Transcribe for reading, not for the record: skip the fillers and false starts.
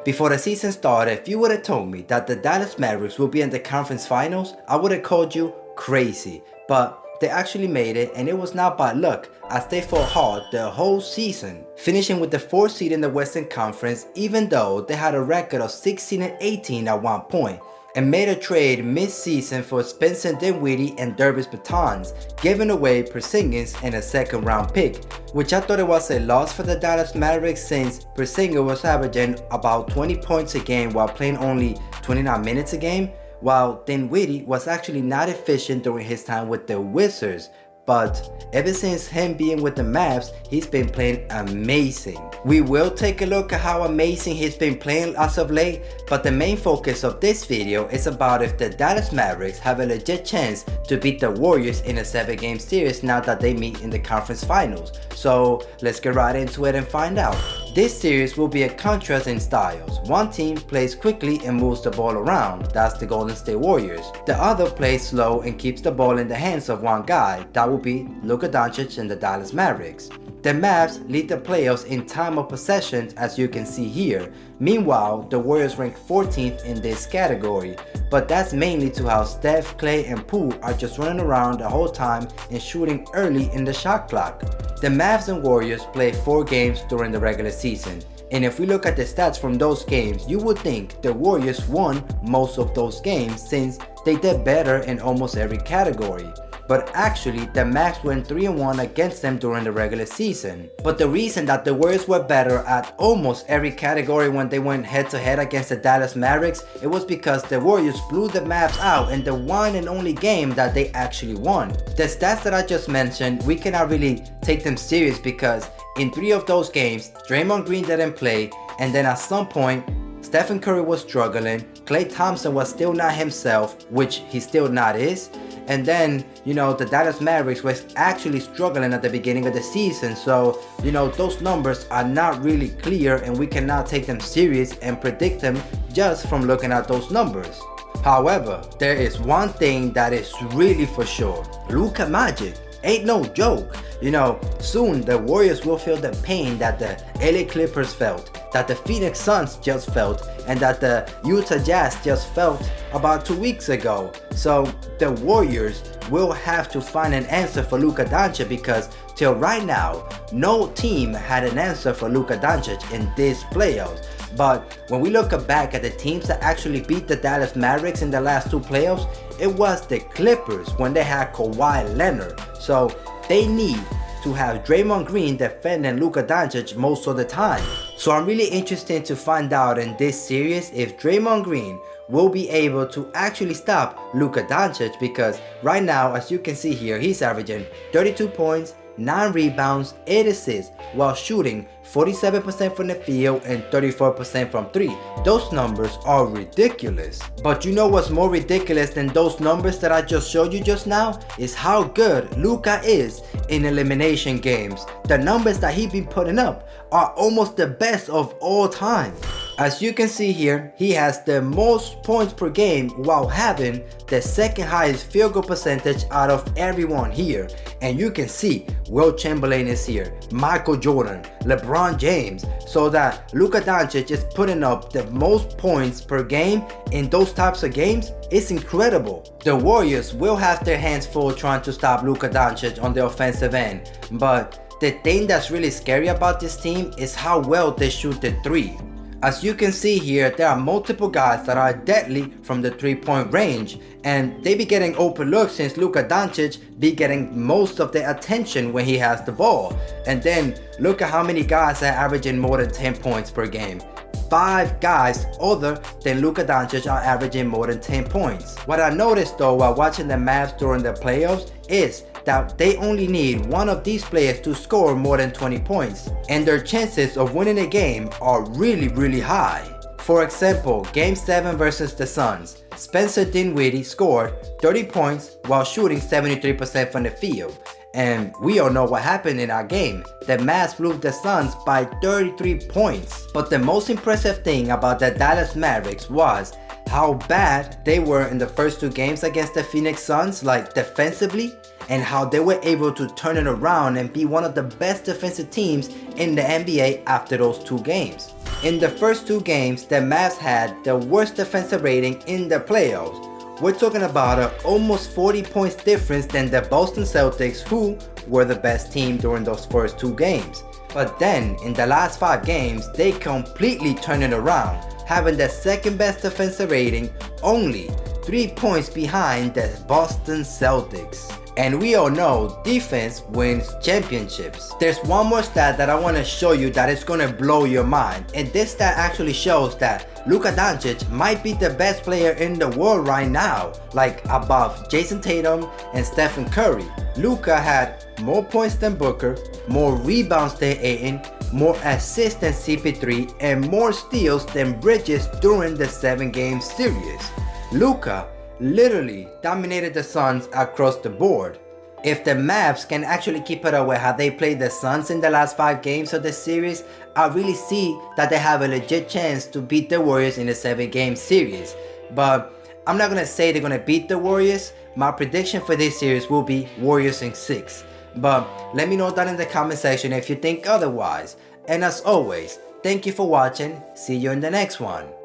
Before the season started, if you would have told me that the Dallas Mavericks will be in the conference finals, I would have called you crazy. But they actually made it, and it was not by luck as they fought hard the whole season, finishing with the 4th seed in the Western Conference even though they had a record of 16-18 at one point, and made a trade mid-season for Spencer Dinwiddie and Davis Bertans, giving away Porzingis and a 2nd round pick, which I thought it was a loss for the Dallas Mavericks since Porzingis was averaging about 20 points a game while playing only 29 minutes a game, while Dinwiddie was actually not efficient during his time with the Wizards. But ever since him being with the Mavs, he's been playing amazing. We will take a look at how amazing he's been playing as of late, but the main focus of this video is about if the Dallas Mavericks have a legit chance to beat the Warriors in a 7-game series now that they meet in the conference finals. So let's get right into it and find out. This series will be a contrast in styles. One team plays quickly and moves the ball around, that's the Golden State Warriors. The other plays slow and keeps the ball in the hands of one guy, that will be Luka Doncic and the Dallas Mavericks. The Mavs lead the playoffs in time of possession as you can see here. Meanwhile, the Warriors rank 14th in this category, but that's mainly to how Steph, Klay, and Poole are just running around the whole time and shooting early in the shot clock. The Mavs and Warriors played 4 games during the regular season, and if we look at the stats from those games, you would think the Warriors won most of those games since they did better in almost every category. But actually, the Mavs went 3-1 against them during the regular season. But the reason that the Warriors were better at almost every category when they went head-to-head against the Dallas Mavericks, it was because the Warriors blew the Mavs out in the one and only game that they actually won. The stats that I just mentioned, we cannot really take them serious because in 3 of those games, Draymond Green didn't play, and then at some point, Steph Curry was struggling, Klay Thompson was still not himself, which he still not is, and then, the Dallas Mavericks was actually struggling at the beginning of the season, so, those numbers are not really clear and we cannot take them serious and predict them just from looking at those numbers. However, there is one thing that is really for sure. Luka Magic ain't no joke. Soon the Warriors will feel the pain that the LA Clippers felt, that the Phoenix Suns just felt, and that the Utah Jazz just felt about 2 weeks ago. So the Warriors will have to find an answer for Luka Doncic because till right now, no team had an answer for Luka Doncic in this playoffs. But when we look back at the teams that actually beat the Dallas Mavericks in the last 2 playoffs, it was the Clippers when they had Kawhi Leonard. So they need to have Draymond Green defending Luka Doncic most of the time. So I'm really interested to find out in this series if Draymond Green will be able to actually stop Luka Doncic, because right now, as you can see here, he's averaging 32 points, 9 rebounds, 8 assists, while shooting 47% from the field and 34% from 3. Those numbers are ridiculous. But you know what's more ridiculous than those numbers that I just showed you just now? Is how good Luka is in elimination games. The numbers that he's been putting up are almost the best of all time. As you can see here, he has the most points per game while having the 2nd highest field goal percentage out of everyone here. And you can see Will Chamberlain is here, Michael Jordan, LeBron James, so that Luka Doncic is putting up the most points per game in those types of games. It's incredible. The Warriors will have their hands full trying to stop Luka Doncic on the offensive end, but the thing that's really scary about this team is how well they shoot the 3. As you can see here, there are multiple guys that are deadly from the 3-point range, and they be getting overlooked since Luka Doncic be getting most of the attention when he has the ball. And then look at how many guys are averaging more than 10 points per game. 5 guys other than Luka Doncic are averaging more than 10 points. What I noticed though while watching the Mavs during the playoffs is that they only need one of these players to score more than 20 points, and their chances of winning a game are really high. For example, Game 7 versus the Suns, Spencer Dinwiddie scored 30 points while shooting 73% from the field. And we all know what happened in our game. The Mavs blew the Suns by 33 points. But the most impressive thing about the Dallas Mavericks was how bad they were in the first 2 games against the Phoenix Suns, like defensively. and how they were able to turn it around and be one of the best defensive teams in the NBA after those 2 games. In the first 2 games, the Mavs had the worst defensive rating in the playoffs. We're talking about an almost 40 points difference than the Boston Celtics, who were the best team during those first 2 games. But then, in the last 5 games, they completely turned it around, having the second best defensive rating, only 3 points behind the Boston Celtics. And we all know defense wins championships. There's one more stat that I want to show you that is going to blow your mind. And this stat actually shows that Luka Doncic might be the best player in the world right now, like above Jason Tatum and Stephen Curry. Luka had more points than Booker, more rebounds than Ayton, more assists than CP3, and more steals than Bridges during the 7-game series. Luka literally dominated the Suns across the board. If the Mavs can actually keep it up with how they played the Suns in the last 5 games of the series, I really see that they have a legit chance to beat the Warriors in the 7-game series. But I'm not gonna say they're gonna beat the Warriors. My prediction for this series will be Warriors in 6. But let me know down in the comment section if you think otherwise. And as always, thank you for watching. See you in the next one.